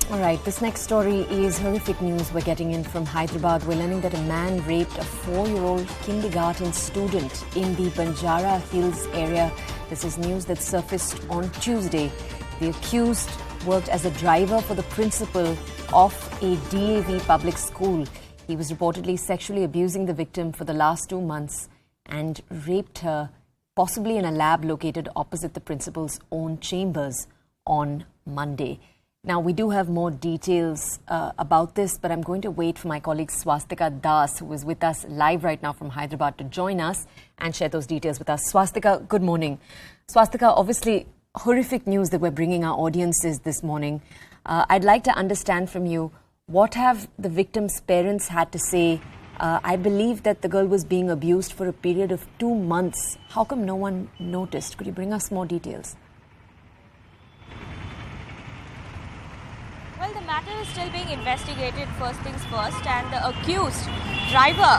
All right, this next story is horrific news we're getting in from Hyderabad. We're learning that a man raped a 4-year-old kindergarten student in the Banjara Hills area. This is news that surfaced on Tuesday. The accused worked as a driver for the principal of a DAV public school. He was reportedly sexually abusing the victim for the last 2 months and raped her, possibly in a lab located opposite the principal's own chambers on Monday. Now, we do have more details about this, but I'm going to wait for my colleague Swastika Das, who is with us live right now from Hyderabad, to join us and share those details with us. Swastika, good morning. Swastika, obviously, horrific news that we're bringing our audiences this morning. I'd like to understand from you, what have the victim's parents had to say? I believe that the girl was being abused for a period of 2 months. How come no one noticed? Could you bring us more details? Well, the matter is still being investigated, first things first, and the accused driver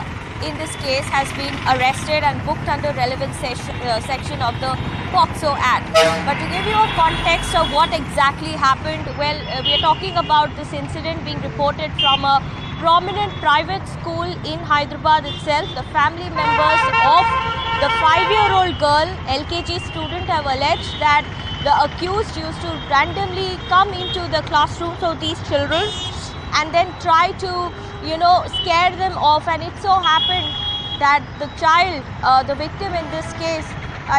in this case has been arrested and booked under relevant section of the POCSO Act. But to give you a context of what exactly happened, well, we are talking about this incident being reported from a prominent private school in Hyderabad itself. The family members of the 5-year-old girl, LKG student, have alleged that the accused used to randomly come into the classrooms of these children and then try to, scare them off. And it so happened that the child, the victim in this case,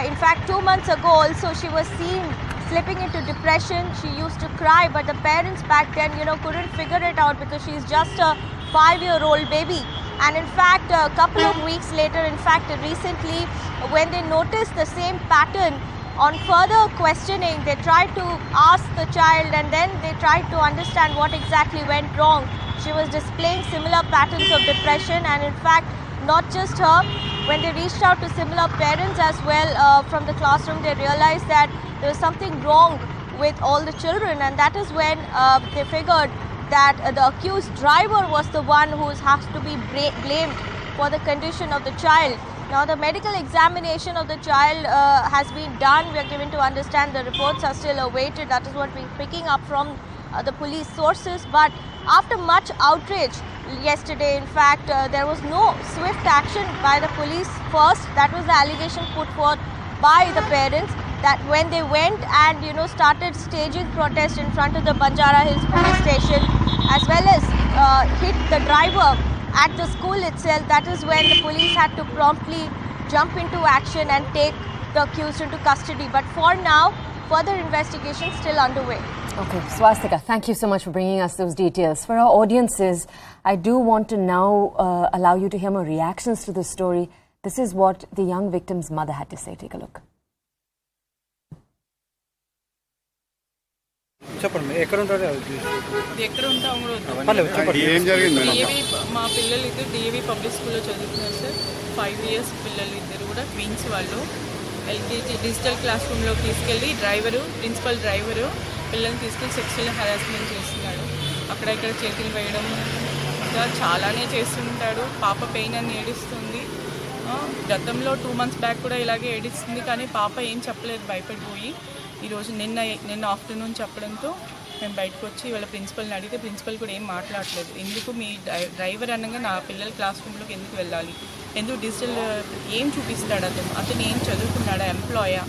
in fact 2 months ago also, she was seen slipping into depression. She used to cry, but the parents back then, couldn't figure it out because she's just a 5-year-old baby. And in fact, a couple of weeks later, in fact, recently, when they noticed the same pattern, on further questioning, they tried to ask the child and then they tried to understand what exactly went wrong. She was displaying similar patterns of depression, and in fact, not just her, when they reached out to similar parents as well from the classroom, they realized that there was something wrong with all the children, and that is when they figured that the accused driver was the one who has to be blamed for the condition of the child. Now, the medical examination of the child has been done. We are given to understand the reports are still awaited. That is what we're picking up from the police sources. But after much outrage yesterday, in fact, there was no swift action by the police first. That was the allegation put forth by the parents, that when they went and, started staging protest in front of the Banjara Hills police station, as well as hit the driver at the school itself, that is when the police had to promptly jump into action and take the accused into custody. But for now, further investigation still underway. Okay, Swastika, thank you so much for bringing us those details. For our audiences, I do want to now allow you to hear more reactions to this story. This is what the young victim's mother had to say. Take a look. చెప్పండి ఎక్కడ ఉంటారు ఎక్కడ ఉంటాం మా పిల్లలు ఇద్దరు DAV public స్కూల్లో చదువుతున్నారు సార్. 5 years పిల్లలు ఇద్దరు కూడా ట్విన్స్ వాళ్ళు. ఎల్కేజీ డిజిటల్ క్లాస్ రూమ్లోకి తీసుకెళ్ళి ప్రిన్సిపల్ డ్రైవరు పిల్లల్ని తీసుకెళ్ళి సెక్సువల్ హెరాస్మెంట్ చేస్తున్నాడు. అక్కడ ఇక్కడ చేతులు వేయడం ఇంకా చాలానే చేస్తుంటాడు. పాప పెయిన్ అని ఏడుస్తుంది. గతంలో 2 months బ్యాక్ కూడా ఇలాగే ఏడుస్తుంది, కానీ పాప ఏం చెప్పలేదు, భయపడిపోయి. ఈరోజు నిన్న ఆఫ్టర్నూన్ చెప్పడంతో మేము బయటకు వచ్చి వాళ్ళ ప్రిన్సిపల్ని అడిగితే ప్రిన్సిపల్ కూడా ఏం మాట్లాడలేదు. ఎందుకు మీ డ్రైవర్ అనగా నా పిల్లల క్లాస్ రూమ్లోకి ఎందుకు వెళ్ళాలి, ఎందుకు డిజిటల్ ఏం చూపిస్తాడు, అతను ఏం చదువుకున్నాడా, ఎంప్లాయా?